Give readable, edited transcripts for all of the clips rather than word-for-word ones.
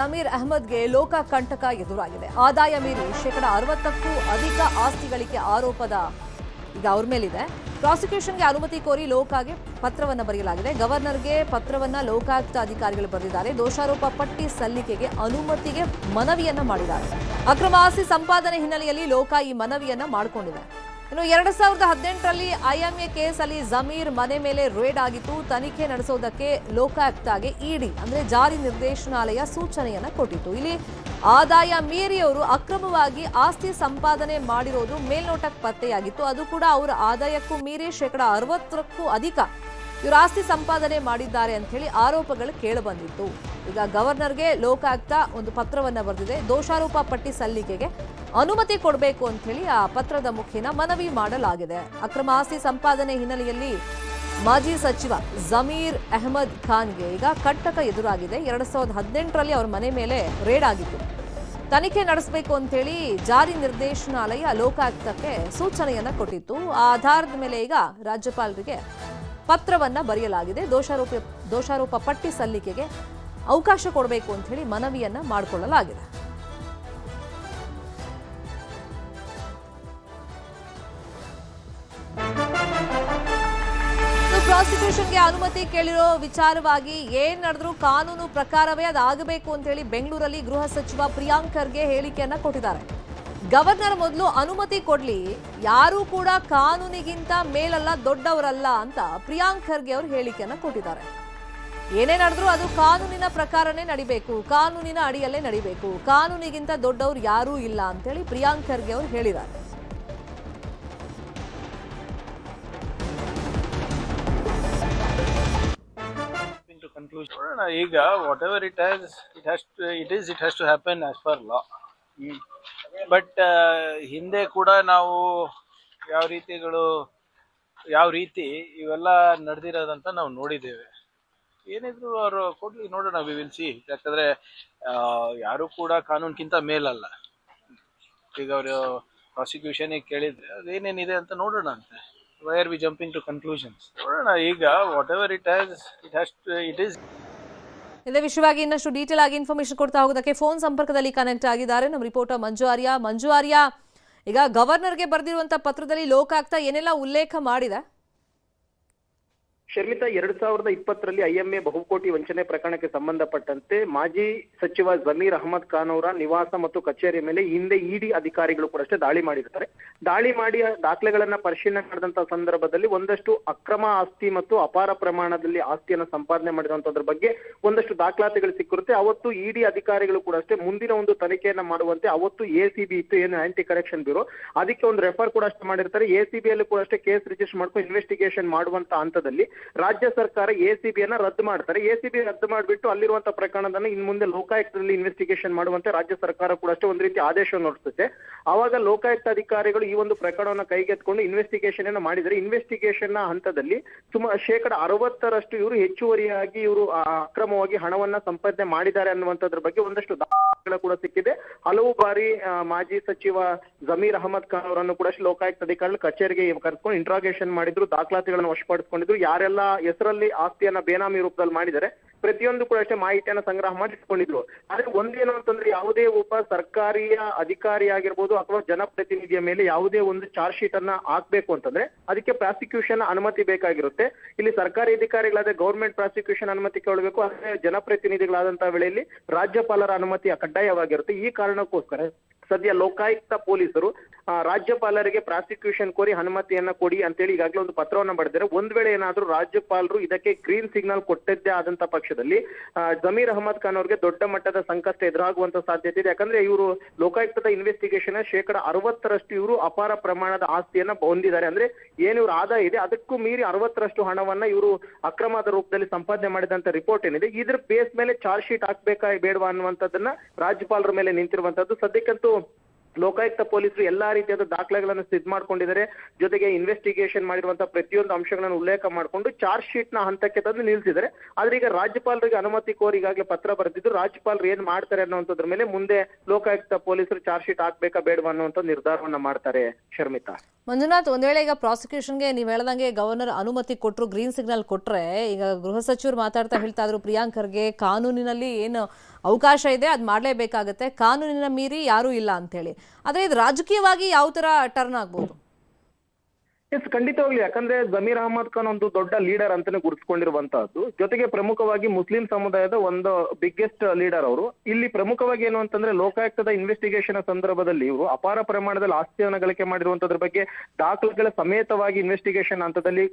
ಜಮೀರ್ ಅಹಮದ್ಗೆ ಲೋಕ ಕಂಟಕ ಎದುರಾಗಿದೆ. ಆದಾಯ ಮೀರಿ ಶೇಕಡ 60ಕ್ಕೂ ಅಧಿಕ ಆಸ್ತಿ ಗಳಿಕೆ ಆರೋಪದ ಈಗ ಅವರ ಮೇಲಿದೆ. ಪ್ರಾಸಿಕ್ಯೂಷನ್ಗೆ ಅನುಮತಿ ಕೋರಿ ಲೋಕಾಗೆ ಪತ್ರವನ್ನು ಬರೆಯಲಾಗಿದೆ. ಗವರ್ನರ್ಗೆ ಪತ್ರವನ್ನ ಲೋಕಾಯುಕ್ತ ಅಧಿಕಾರಿಗಳು ಬರೆದಿದ್ದಾರೆ. ದೋಷಾರೋಪ ಪಟ್ಟಿ ಸಲ್ಲಿಕೆಗೆ ಅನುಮತಿಗೆ ಮನವಿಯನ್ನ ಮಾಡಿದ್ದಾರೆ. ಅಕ್ರಮ ಆಸ್ತಿ ಸಂಪಾದನೆ ಹಿನ್ನೆಲೆಯಲ್ಲಿ ಲೋಕ ಈ ಮನವಿಯನ್ನ ಮಾಡಿಕೊಂಡಿದೆ. ಇನ್ನು 2018ರಲ್ಲಿ ಐಎಂಎ ಕೇಸಲ್ಲಿ ಜಮೀರ್ ಮನೆ ಮೇಲೆ ರೇಡ್ ಆಗಿತ್ತು. ತನಿಖೆ ನಡೆಸೋದಕ್ಕೆ ಲೋಕಾಯುಕ್ತಗೆ ಇಡಿ ಅಂದ್ರೆ ಜಾರಿ ನಿರ್ದೇಶನಾಲಯ ಸೂಚನೆಯನ್ನ ಕೊಟ್ಟಿತ್ತು. ಇಲ್ಲಿ ಆದಾಯ ಮೀರಿಯವರು ಅಕ್ರಮವಾಗಿ ಆಸ್ತಿ ಸಂಪಾದನೆ ಮಾಡಿರೋದು ಮೇಲ್ನೋಟಕ್ಕೆ ಪತ್ತೆಯಾಗಿತ್ತು. ಅದು ಕೂಡ ಅವರ ಆದಾಯಕ್ಕೂ ಮೀರಿ ಶೇಕಡ 60ಕ್ಕೂ ಅಧಿಕ ಇವರು ಆಸ್ತಿ ಸಂಪಾದನೆ ಮಾಡಿದ್ದಾರೆ ಅಂತ ಹೇಳಿ ಆರೋಪಗಳು ಕೇಳಿಬಂದಿತ್ತು. ಈಗ ಗವರ್ನರ್ಗೆ ಲೋಕಾಯುಕ್ತ ಒಂದು ಪತ್ರವನ್ನ ಬರೆದಿದೆ. ದೋಷಾರೋಪ ಪಟ್ಟಿ ಸಲ್ಲಿಕೆಗೆ ಅನುಮತಿ ಕೊಡಬೇಕು ಅಂತ ಹೇಳಿ ಆ ಪತ್ರದ ಮುಖೇನ ಮನವಿ ಮಾಡಲಾಗಿದೆ. ಅಕ್ರಮ ಆಸ್ತಿ ಸಂಪಾದನೆ ಹಿನ್ನೆಲೆಯಲ್ಲಿ ಮಾಜಿ ಸಚಿವ ಜಮೀರ್ ಅಹಮದ್ ಖಾನ್ಗೆ ಈಗ ಕಂಟಕ ಎದುರಾಗಿದೆ. 2018ರಲ್ಲಿ ಅವರ ಮನೆ ಮೇಲೆ ರೇಡ್ ಆಗಿತ್ತು. ತನಿಖೆ ನಡೆಸಬೇಕು ಅಂತ ಹೇಳಿ ಜಾರಿ ನಿರ್ದೇಶನಾಲಯ ಲೋಕಾಯುಕ್ತಕ್ಕೆ ಸೂಚನೆಯನ್ನ ಕೊಟ್ಟಿತ್ತು. ಆ ಆಧಾರದ ಮೇಲೆ ಈಗ ರಾಜ್ಯಪಾಲರಿಗೆ ಪತ್ರವನ್ನ ಬರೆಯಲಾಗಿದೆ. ದೋಷಾರೋಪ ಪಟ್ಟಿ ಸಲ್ಲಿಕೆಗೆ ಅವಕಾಶ ಕೊಡಬೇಕು ಅಂತ ಹೇಳಿ ಮನವಿಯನ್ನ ಮಾಡಿಕೊಳ್ಳಲಾಗಿದೆ. ಪ್ರಾಸಿಕ್ಯೂಷನ್ಗೆ ಅನುಮತಿ ಕೇಳಿರೋ ವಿಚಾರವಾಗಿ ಏನ್ ನಡೆದ್ರು ಕಾನೂನು ಪ್ರಕಾರವೇ ಅದಾಗಬೇಕು ಅಂತ ಹೇಳಿ ಬೆಂಗಳೂರಲ್ಲಿ ಗೃಹ ಸಚಿವ ಪ್ರಿಯಾಂಕ್ ಖರ್ಗೆ ಹೇಳಿಕೆಯನ್ನ ಕೊಟ್ಟಿದ್ದಾರೆ. ಗವರ್ನರ್ ಮೊದಲು ಅನುಮತಿ ಕೊಡ್ಲಿ, ಯಾರೂ ಕೂಡ ಕಾನೂನಿಗಿಂತ ಮೇಲಲ್ಲ ದೊಡ್ಡವರಲ್ಲ ಅಂತ ಪ್ರಿಯಾಂಕ್ ಖರ್ಗೆ ಅವರು ಹೇಳಿಕೆಯನ್ನ ಕೊಟ್ಟಿದ್ದಾರೆ. ಏನೇ ನಡೆದ್ರು ಅದು ಕಾನೂನಿನ ಪ್ರಕಾರನೇ ನಡಿಬೇಕು, ಕಾನೂನಿನ ಅಡಿಯಲ್ಲೇ ನಡಿಬೇಕು, ಕಾನೂನಿಗಿಂತ ದೊಡ್ಡವರು ಯಾರೂ ಇಲ್ಲ ಅಂತೇಳಿ ಪ್ರಿಯಾಂಕ್ ಖರ್ಗೆ ಅವರು ಹೇಳಿದ್ದಾರೆ. ಈಗ whatever it has to happen as per law. But ಹಿಂದೆ ಕೂಡ ನಾವು ಯಾವ ರೀತಿ ಇವೆಲ್ಲ ನಡೆದಿರೋದಂತ ನಾವು ನೋಡಿದ್ದೇವೆ. ಏನಿದ್ರು ಅವರು ಕೊಡ್ಲಿ, ನೋಡೋಣ, ವಿ ವಿಲ್ ಸಿ. ಯಾಕಂದ್ರೆ ಯಾರು ಕೂಡ ಕಾನೂನ್ಗಿಂತ ಮೇಲಲ್ಲ. ಈಗ ಅವರು ಪ್ರಾಸಿಕ್ಯೂಷನ್ ಕೇಳಿದ್ರೆ ಅದೇನೇನಿದೆ ಅಂತ ನೋಡೋಣ ಅಂತೆ. Why are we jumping to conclusions? ನೋಡೋಣ, ಈಗ whatever it is. ಇದೇ ವಿಷಯವಾಗಿ ಇನ್ನಷ್ಟು ಡೀಟೇಲ್ ಆಗಿ ಇನ್ಫಾರ್ಮೇಶನ್ ಕೊಡ್ತಾ ಹೋಗೋದಕ್ಕೆ ಫೋನ್ ಸಂಪರ್ಕದಲ್ಲಿ ಕನೆಕ್ಟ್ ಆಗಿದ್ದಾರೆ ನಮ್ಮ ರಿಪೋರ್ಟರ್ ಮಂಜು ಆರ್ಯ. ಈಗ ಗವರ್ನರ್ಗೆ ಬರೆದಿರುವಂತಹ ಪತ್ರದಲ್ಲಿ ಲೋಕಾಯುಕ್ತ ಏನೆಲ್ಲ ಉಲ್ಲೇಖ ಮಾಡಿದೆ? ಶರ್ಮಿತಾ, 2020ರಲ್ಲಿ ಐಎಂಎ ಬಹುಕೋಟಿ ವಂಚನೆ ಪ್ರಕರಣಕ್ಕೆ ಸಂಬಂಧಪಟ್ಟಂತೆ ಮಾಜಿ ಸಚಿವ ಜಮೀರ್ ಅಹಮದ್ ಖಾನ್ ಅವರ ನಿವಾಸ ಮತ್ತು ಕಚೇರಿ ಮೇಲೆ ಹಿಂದೆ ಇಡಿ ಅಧಿಕಾರಿಗಳು ಕೂಡ ಅಷ್ಟೇ ದಾಳಿ ಮಾಡಿರ್ತಾರೆ. ದಾಳಿ ಮಾಡಿ ದಾಖಲೆಗಳನ್ನ ಪರಿಶೀಲನೆ ಮಾಡಿದಂತಹ ಸಂದರ್ಭದಲ್ಲಿ ಒಂದಷ್ಟು ಅಕ್ರಮ ಆಸ್ತಿ ಮತ್ತು ಅಪಾರ ಪ್ರಮಾಣದಲ್ಲಿ ಆಸ್ತಿಯನ್ನು ಸಂಪಾದನೆ ಮಾಡಿರುವಂತದ್ರ ಬಗ್ಗೆ ಒಂದಷ್ಟು ದಾಖಲಾತಿಗಳು ಸಿಕ್ಕಿರುತ್ತೆ. ಅವತ್ತು ಇಡಿ ಅಧಿಕಾರಿಗಳು ಕೂಡ ಅಷ್ಟೇ ಮುಂದಿನ ಒಂದು ತನಿಖೆಯನ್ನ ಮಾಡುವಂತೆ ಅವತ್ತು ಎಸಿಬಿ ಇತ್ತು, ಏನು ಆಂಟಿ ಕರಪ್ಷನ್ ಬ್ಯೂರೋ, ಅದಕ್ಕೆ ಒಂದು ರೆಫರ್ ಕೂಡ ಅಷ್ಟೇ ಮಾಡಿರ್ತಾರೆ. ಎಸಿಬಿ ಅಲ್ಲಿ ಕೂಡ ಅಷ್ಟೇ ಕೇಸ್ ರಿಜಿಸ್ಟರ್ ಮಾಡ್ಕೊಂಡು ಇನ್ವೆಸ್ಟಿಗೇಷನ್ ಮಾಡುವಂತ ಹಂತದಲ್ಲಿ ರಾಜ್ಯ ಸರ್ಕಾರ ಎಸಿಬಿಯನ್ನ ರದ್ದು ಮಾಡ್ತಾರೆ. ಎಸಿಬಿ ರದ್ದು ಮಾಡಿಬಿಟ್ಟು ಅಲ್ಲಿರುವಂತಹ ಪ್ರಕರಣದನ್ನ ಇನ್ ಮುಂದೆ ಲೋಕಾಯುಕ್ತದಲ್ಲಿ ಇನ್ವೆಸ್ಟಿಗೇಷನ್ ಮಾಡುವಂತೆ ರಾಜ್ಯ ಸರ್ಕಾರ ಕೂಡ ಅಷ್ಟೇ ಒಂದು ರೀತಿ ಆದೇಶವನ್ನು ಹೊರಡಿಸುತ್ತೆ. ಆವಾಗ ಲೋಕಾಯುಕ್ತ ಅಧಿಕಾರಿಗಳು ಈ ಒಂದು ಪ್ರಕರಣವನ್ನು ಕೈಗೆತ್ತಿಕೊಂಡು ಇನ್ವೆಸ್ಟಿಗೇಷನ್ ಅನ್ನ ಮಾಡಿದರೆ ಇನ್ವೆಸ್ಟಿಗೇಷನ್ ನ ಹಂತದಲ್ಲಿ ಶೇಕಡ 60ರಷ್ಟು ಇವರು ಹೆಚ್ಚುವರಿಯಾಗಿ ಇವರು ಅಕ್ರಮವಾಗಿ ಹಣವನ್ನ ಸಂಪಾದನೆ ಮಾಡಿದ್ದಾರೆ ಅನ್ನುವಂಥದ್ರ ಬಗ್ಗೆ ಒಂದಷ್ಟು ದಾಖಲೆಗಳು ಕೂಡ ಸಿಕ್ಕಿದೆ. ಹಲವು ಬಾರಿ ಮಾಜಿ ಸಚಿವ ಜಮೀರ್ ಅಹಮದ್ ಖಾನ್ ಅವರನ್ನು ಕೂಡ ಲೋಕಾಯುಕ್ತ ಅಧಿಕಾರಿಗಳು ಕಚೇರಿಗೆ ಕರೆದುಕೊಂಡು ಇಂಟ್ರಾಗೇಷನ್ ಮಾಡಿದ್ರು, ದಾಖಲಾತಿಗಳನ್ನು ವಶಪಡಿಸಿಕೊಂಡಿದ್ರು. ಯಾರೆಲ್ಲ ಹೆಸರಲ್ಲಿ ಆಸ್ತಿಯನ್ನ ಬೇನಾಮಿ ರೂಪದಲ್ಲಿ ಮಾಡಿದರೆ ಪ್ರತಿಯೊಂದು ಕೂಡ ಅಷ್ಟೇ ಮಾಹಿತಿಯನ್ನ ಸಂಗ್ರಹ ಮಾಡಿ ಇಟ್ಕೊಂಡಿದ್ರು. ಆದ್ರೆ ಒಂದೇನು ಅಂತಂದ್ರೆ ಯಾವುದೇ ಒಬ್ಬ ಸರ್ಕಾರಿಯ ಅಧಿಕಾರಿ ಆಗಿರ್ಬೋದು ಅಥವಾ ಜನಪ್ರತಿನಿಧಿಯ ಮೇಲೆ ಯಾವುದೇ ಒಂದು ಚಾರ್ಜ್ ಶೀಟ್ ಅನ್ನ ಹಾಕ್ಬೇಕು ಅಂತಂದ್ರೆ ಅದಕ್ಕೆ ಪ್ರಾಸಿಕ್ಯೂಷನ್ ಅನುಮತಿ ಬೇಕಾಗಿರುತ್ತೆ. ಇಲ್ಲಿ ಸರ್ಕಾರಿ ಅಧಿಕಾರಿಗಳಾದ ಗೌರ್ಮೆಂಟ್ ಪ್ರಾಸಿಕ್ಯೂಷನ್ ಅನುಮತಿ ಕೇಳಬೇಕು. ಆದ್ರೆ ಜನಪ್ರತಿನಿಧಿಗಳಾದಂತಹ ವೇಳೆಯಲ್ಲಿ ರಾಜ್ಯಪಾಲರ ಅನುಮತಿ ಕಡ್ಡಾಯವಾಗಿರುತ್ತೆ. ಈ ಕಾರಣಕ್ಕೋಸ್ಕರ ಸದ್ಯ ಲೋಕಾಯುಕ್ತ ಪೊಲೀಸರು ರಾಜ್ಯಪಾಲರಿಗೆ ಪ್ರಾಸಿಕ್ಯೂಷನ್ ಕೋರಿ ಅನುಮತಿಯನ್ನ ಕೊಡಿ ಅಂತೇಳಿ ಈಗಾಗಲೇ ಒಂದು ಪತ್ರವನ್ನ ಬರೆದಿದ್ದಾರೆ. ಒಂದ್ ವೇಳೆ ಏನಾದ್ರೂ ರಾಜ್ಯಪಾಲರು ಇದಕ್ಕೆ ಗ್ರೀನ್ ಸಿಗ್ನಲ್ ಕೊಟ್ಟಿದ್ದೇ ಆದಂತ ಪಕ್ಷದಲ್ಲಿ ಜಮೀರ್ ಅಹಮದ್ ಖಾನ್ ಅವರಿಗೆ ದೊಡ್ಡ ಮಟ್ಟದ ಸಂಕಷ್ಟ ಎದುರಾಗುವಂತ ಸಾಧ್ಯತೆ ಇದೆ. ಯಾಕಂದ್ರೆ ಇವರು ಲೋಕಾಯುಕ್ತದ ಇನ್ವೆಸ್ಟಿಗೇಷನ್ ಶೇಕಡ 60ರಷ್ಟು ಇವರು ಅಪಾರ ಪ್ರಮಾಣದ ಆಸ್ತಿಯನ್ನ ಹೊಂದಿದ್ದಾರೆ. ಅಂದ್ರೆ ಏನು ಇವ್ರ ಆದಾಯ ಇದೆ ಅದಕ್ಕೂ ಮೀರಿ 60ರಷ್ಟು ಹಣವನ್ನ ಇವರು ಅಕ್ರಮದ ರೂಪದಲ್ಲಿ ಸಂಪಾದನೆ ಮಾಡಿದಂತ ರಿಪೋರ್ಟ್ ಏನಿದೆ, ಇದ್ರ ಬೇಸ್ ಮೇಲೆ ಚಾರ್ಜ್ ಶೀಟ್ ಹಾಕ್ಬೇಕಾ ಬೇಡವಾ ಅನ್ನುವಂಥದ್ದನ್ನ ರಾಜ್ಯಪಾಲರ ಮೇಲೆ ನಿಂತಿರುವಂತದ್ದು. ಸದ್ಯಕ್ಕಂತೂ ಲೋಕಾಯುಕ್ತ ಪೊಲೀಸರು ಎಲ್ಲಾ ರೀತಿಯಾದ ದಾಖಲೆಗಳನ್ನು ಸಿದ್ಧ ಮಾಡ್ಕೊಂಡಿದ್ದಾರೆ. ಜೊತೆಗೆ ಇನ್ವೆಸ್ಟಿಗೇಷನ್ ಮಾಡಿರುವಂತಹ ಪ್ರತಿಯೊಂದು ಅಂಶಗಳನ್ನು ಉಲ್ಲೇಖ ಮಾಡಿಕೊಂಡು ಚಾರ್ಜ್ ಶೀಟ್ ನ ಹಂತಕ್ಕೆ ತಂದು ನಿಲ್ಲಿಸಿದ್ದಾರೆ. ಆದ್ರೆ ಈಗ ರಾಜ್ಯಪಾಲರಿಗೆ ಅನುಮತಿ ಕೋರಿ ಈಗಾಗಲೇ ಪತ್ರ ಬರೆದಿದ್ದು, ರಾಜ್ಯಪಾಲರು ಏನ್ ಮಾಡ್ತಾರೆ ಅನ್ನುವಂಥದ್ರ ಮೇಲೆ ಮುಂದೆ ಲೋಕಾಯುಕ್ತ ಪೊಲೀಸರು ಚಾರ್ಜ್ ಶೀಟ್ ಹಾಕ್ಬೇಕಾ ಬೇಡವಾ ಅನ್ನುವಂಥ ನಿರ್ಧಾರವನ್ನ ಮಾಡ್ತಾರೆ. ಶರ್ಮಿತಾ. ಮಂಜುನಾಥ್, ಒಂದ್ ವೇಳೆ ಈಗ ಪ್ರಾಸಿಕ್ಯೂಷನ್ಗೆ ನೀವು ಹೇಳ್ದಂಗೆ ಗವರ್ನರ್ ಅನುಮತಿ ಕೊಟ್ಟರು, ಗ್ರೀನ್ ಸಿಗ್ನಲ್ ಕೊಟ್ರೆ, ಈಗ ಗೃಹ ಸಚಿವರು ಮಾತಾಡ್ತಾ ಹೇಳ್ತಾ ಇದ್ರು ಪ್ರಿಯಾಂಕ್ ಖರ್ಗೆ ಕಾನೂನಿನಲ್ಲಿ ಏನು ಅವಕಾಶ ಇದೆ, ಅದು ಮಾಡಲೇಬೇಕಾಗತ್ತೆ, ಕಾನೂನಿನ ಮೀರಿ ಯಾರೂ ಇಲ್ಲ ಅಂತೇಳಿ. ಆದರೆ ಇದು ರಾಜಕೀಯವಾಗಿ ಯಾವ ಥರ ಟರ್ನ್ ಆಗ್ಬೋದು? ಎಸ್, ಖಂಡಿತವಾಗ್ಲಿ. ಯಾಕಂದ್ರೆ ಜಮೀರ್ ಅಹಮದ್ ಖಾನ್ ಒಂದು ದೊಡ್ಡ ಲೀಡರ್ ಅಂತಾನೆ ಗುರುತಿಸಿಕೊಂಡಿರುವಂತಹದ್ದು. ಜೊತೆಗೆ ಪ್ರಮುಖವಾಗಿ ಮುಸ್ಲಿಂ ಸಮುದಾಯದ ಒಂದು ಬಿಗ್ಗೆಸ್ಟ್ ಲೀಡರ್ ಅವರು. ಇಲ್ಲಿ ಪ್ರಮುಖವಾಗಿ ಏನು ಅಂತಂದ್ರೆ ಲೋಕಾಯುಕ್ತದ ಇನ್ವೆಸ್ಟಿಗೇಷನ್ ಸಂದರ್ಭದಲ್ಲಿ ಇವರು ಅಪಾರ ಪ್ರಮಾಣದಲ್ಲಿ ಆಸ್ತಿಯನ್ನು ಗಳಿಕೆ ಮಾಡಿರುವಂತದ್ರ ಬಗ್ಗೆ ದಾಖಲೆಗಳ ಸಮೇತವಾಗಿ ಇನ್ವೆಸ್ಟಿಗೇಷನ್ ಹಂತದಲ್ಲಿ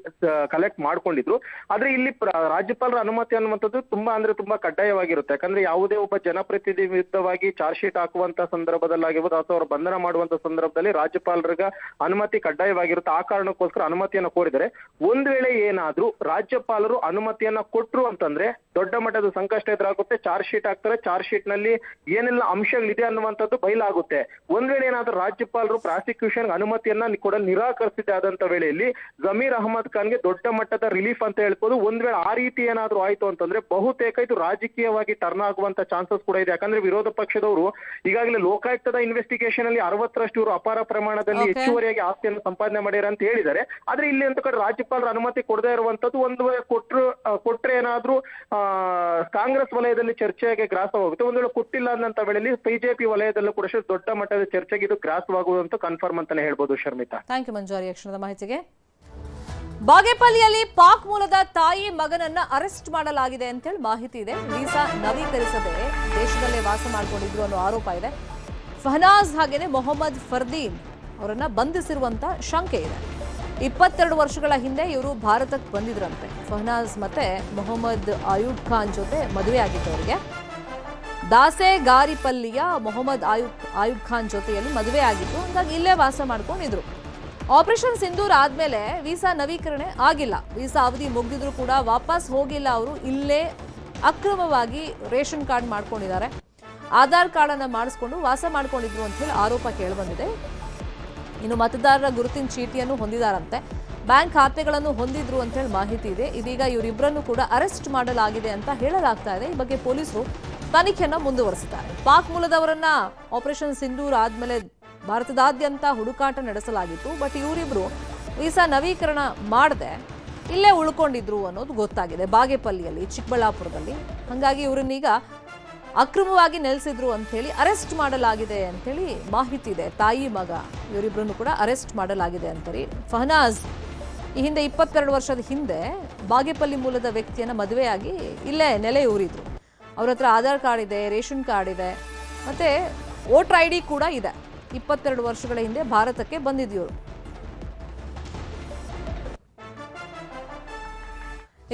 ಕಲೆಕ್ಟ್ ಮಾಡ್ಕೊಂಡಿದ್ರು. ಆದ್ರೆ ಇಲ್ಲಿ ರಾಜ್ಯಪಾಲರ ಅನುಮತಿ ಅನ್ನುವಂಥದ್ದು ತುಂಬಾ ಕಡ್ಡಾಯವಾಗಿರುತ್ತೆ. ಯಾಕಂದ್ರೆ ಯಾವುದೇ ಒಬ್ಬ ಜನಪ್ರತಿನಿಧಿ ವಿರುದ್ಧವಾಗಿ ಚಾರ್ಜ್ ಶೀಟ್ ಹಾಕುವಂತ ಸಂದರ್ಭದಲ್ಲಾಗಿರ್ಬೋದು ಅಥವಾ ಅವರ ಬಂಧನ ಮಾಡುವಂತ ಸಂದರ್ಭದಲ್ಲಿ ರಾಜ್ಯಪಾಲರಿಗೆ ಅನುಮತಿ ಕಡ್ಡಾಯವಾಗಿರುತ್ತೆ. ಆ ಕಾರಣಕ್ಕೋಸ್ಕರ ಅನುಮತಿಯನ್ನ ಕೋರಿದರೆ ಒಂದ್ ವೇಳೆ ಏನಾದ್ರೂ ರಾಜ್ಯಪಾಲರು ಅನುಮತಿಯನ್ನ ಕೊಟ್ರು ಅಂತಂದ್ರೆ ದೊಡ್ಡ ಮಟ್ಟದ ಸಂಕಷ್ಟ ಎದುರಾಗುತ್ತೆ. ಚಾರ್ಜ್ ಶೀಟ್ ಹಾಕ್ತಾರೆ, ಚಾರ್ಜ್ ಶೀಟ್ ನಲ್ಲಿ ಏನೆಲ್ಲ ಅಂಶಗಳಿದೆ ಅನ್ನುವಂಥದ್ದು ಬಯಲಾಗುತ್ತೆ. ಒಂದ್ ವೇಳೆ ಏನಾದ್ರೂ ರಾಜ್ಯಪಾಲರು ಪ್ರಾಸಿಕ್ಯೂಷನ್ ಅನುಮತಿಯನ್ನ ಕೊಡಲು ನಿರಾಕರಿಸಿದೆ ಆದಂತ ವೇಳೆಯಲ್ಲಿ ಜಮೀರ್ ಅಹಮದ್ ಖಾನ್ಗೆ ದೊಡ್ಡ ಮಟ್ಟದ ರಿಲೀಫ್ ಅಂತ ಹೇಳ್ಬೋದು. ಒಂದ್ ವೇಳೆ ಆ ರೀತಿ ಏನಾದ್ರೂ ಆಯ್ತು ಅಂತಂದ್ರೆ ಬಹುತೇಕ ಇದು ರಾಜಕೀಯವಾಗಿ ಟರ್ನ್ ಆಗುವಂತ ಚಾನ್ಸಸ್ ಕೂಡ ಇದೆ. ಯಾಕಂದ್ರೆ ವಿರೋಧ ಪಕ್ಷದವರು ಈಗಾಗಲೇ ಲೋಕಾಯುಕ್ತದ ಇನ್ವೆಸ್ಟಿಗೇಷನ್ ಅಲ್ಲಿ 60ರಷ್ಟು ಇವರು ಅಪಾರ ಪ್ರಮಾಣದಲ್ಲಿ ಹೆಚ್ಚುವರಿಯಾಗಿ ಆಸ್ತಿಯನ್ನು ಸಂಪಾದನೆ ಮಾಡ್ಯಾರ ಅಂತ ಹೇಳಿದ್ದಾರೆ. ಆದ್ರೆ ಇಲ್ಲಿ ಅಂತ ಕಡೆ ರಾಜ್ಯಪಾಲರ ಅನುಮತಿ ಕೊಡದೇ ಇರುವಂತದ್ದು ಒಂದು ವೇಳೆ ಕೊಟ್ರೆ ಏನಾದ್ರೂ ಕಾಂಗ್ರೆಸ್ ವಲಯದಲ್ಲಿ ಚರ್ಚೆಗೆ ಗ್ರಾಸವಾಗುತ್ತೆ. ಒಂದು ವೇಳೆ ಕೊಟ್ಟಿಲ್ಲ ಅನ್ನಂತ ವೇಳೆಯಲ್ಲಿ ಬಿಜೆಪಿ ವಲಯದಲ್ಲೂ ಕೂಡ ದೊಡ್ಡ ಮಟ್ಟದ ಚರ್ಚೆಗೆ ಇದು ಗ್ರಾಸವಾಗುವಂತ ಕನ್ಫರ್ಮ್ ಅಂತಾನೆ ಹೇಳ್ಬೋದು. ಶರ್ಮಿತಾ, ಥ್ಯಾಂಕ್ ಯು ಮಂಜಾರಿ ಕ್ಷಣದ ಮಾಹಿತಿಗೆ. ಬಾಗೇಪಲ್ಲಿಯಲ್ಲಿ ಪಾಕ್ ಮೂಲದ ತಾಯಿ ಮಗನನ್ನ ಅರೆಸ್ಟ್ ಮಾಡಲಾಗಿದೆ ಅಂತೇಳಿ ಮಾಹಿತಿ ಇದೆ. ವೀಸಾ ನವೀಕರಿಸದೆ ದೇಶದಲ್ಲೇ ವಾಸ ಮಾಡಿಕೊಂಡಿದ್ರು ಅನ್ನೋ ಆರೋಪ ಇದೆ. ಫಹನಾಜ್ ಹಾಗೇನೆ ಮೊಹಮ್ಮದ್ ಫರ್ದೀನ್ ಅವರನ್ನ ಬಂಧಿಸಿರುವಂತ ಶಂಕೆ ಇದೆ. 22 ವರ್ಷಗಳ ಹಿಂದೆ ಇವರು ಭಾರತಕ್ಕೆ ಬಂದಿದ್ರಂತೆ. ಫಹನಾಜ್ ಮತ್ತೆ ಮೊಹಮ್ಮದ್ ಆಯೂಬ್ ಖಾನ್ ಜೊತೆ ಮದುವೆ ಆಗಿತ್ತು ಅವರಿಗೆ. ದಾಸೆ ಗಾರಿಪಲ್ಲಿಯ ಮೊಹಮ್ಮದ್ ಆಯೂಬ್ ಖಾನ್ ಜೊತೆಯಲ್ಲಿ ಮದುವೆ ಆಗಿತ್ತು. ಹಾಗಾಗಿ ಇಲ್ಲೇ ವಾಸ ಮಾಡ್ಕೊಂಡಿದ್ರು. ಆಪರೇಷನ್ ಸಿಂಧೂರ್ ಆದ್ಮೇಲೆ ವೀಸಾ ನವೀಕರಣೆ ಆಗಿಲ್ಲ. ವೀಸಾ ಅವಧಿ ಮುಗಿದಿದ್ರು ಕೂಡ ವಾಪಸ್ ಹೋಗಿಲ್ಲ. ಅವರು ಇಲ್ಲೇ ಅಕ್ರಮವಾಗಿ ರೇಷನ್ ಕಾರ್ಡ್ ಮಾಡ್ಕೊಂಡಿದ್ದಾರೆ. ಆಧಾರ್ ಕಾರ್ಡ್ ಅನ್ನ ಮಾಡಿಸ್ಕೊಂಡು ವಾಸ ಮಾಡ್ಕೊಂಡಿದ್ರು ಅಂತ ಹೇಳಿ ಆರೋಪ ಕೇಳಿಬಂದಿದೆ. ಇನ್ನು ಮತದಾರರ ಗುರುತಿನ ಚೀಟಿಯನ್ನು ಹೊಂದಿದಾರಂತೆ, ಬ್ಯಾಂಕ್ ಖಾತೆಗಳನ್ನು ಹೊಂದಿದ್ರು ಅಂತ ಹೇಳಿ ಮಾಹಿತಿ ಇದೆ. ಇದೀಗ ಇವರಿಬ್ಬರನ್ನು ಕೂಡ ಅರೆಸ್ಟ್ ಮಾಡಲಾಗಿದೆ ಅಂತ ಹೇಳಲಾಗ್ತಾ ಇದೆ. ಈ ಬಗ್ಗೆ ಪೊಲೀಸರು ತನಿಖೆಯನ್ನ ಮುಂದುವರಿಸಿದ್ದಾರೆ. ಪಾಕ್ ಮೂಲದವರನ್ನ ಆಪರೇಷನ್ ಸಿಂಧೂರ್ ಆದ್ಮೇಲೆ ಭಾರತದಾದ್ಯಂತ ಹುಡುಕಾಟ ನಡೆಸಲಾಗಿತ್ತು. ಬಟ್ ಇವರಿಬ್ರು ವೀಸಾ ನವೀಕರಣ ಮಾಡದೆ ಇಲ್ಲೇ ಉಳ್ಕೊಂಡಿದ್ರು ಅನ್ನೋದು ಗೊತ್ತಾಗಿದೆ, ಬಾಗೇಪಲ್ಲಿಯಲ್ಲಿ, ಚಿಕ್ಕಬಳ್ಳಾಪುರದಲ್ಲಿ. ಹಾಗಾಗಿ ಇವರನ್ನೀಗ ಅಕ್ರಮವಾಗಿ ನೆಲೆಸಿದ್ರು ಅಂತ ಹೇಳಿ ಅರೆಸ್ಟ್ ಮಾಡಲಾಗಿದೆ ಅಂತೇಳಿ ಮಾಹಿತಿ ಇದೆ. ತಾಯಿ ಮಗ ಇವರಿಬ್ಬರನ್ನು ಕೂಡ ಅರೆಸ್ಟ್ ಮಾಡಲಾಗಿದೆ ಅಂತೇಳಿ. ಫಹನಾಜ್ ಈ ಹಿಂದೆ 22 ವರ್ಷದ ಹಿಂದೆ ಬಾಗೇಪಲ್ಲಿ ಮೂಲದ ವ್ಯಕ್ತಿಯನ್ನ ಮದುವೆಯಾಗಿ ಇಲ್ಲೇ ನೆಲೆ ಊರಿದ್ರು. ಅವ್ರ ಹತ್ರ ಆಧಾರ್ ಕಾರ್ಡ್ ಇದೆ, ರೇಷನ್ ಕಾರ್ಡ್ ಇದೆ, ಮತ್ತೆ ವೋಟರ್ ID ಕೂಡ ಇದೆ. 22 ವರ್ಷಗಳ ಹಿಂದೆ ಭಾರತಕ್ಕೆ ಬಂದಿದ್ದರು.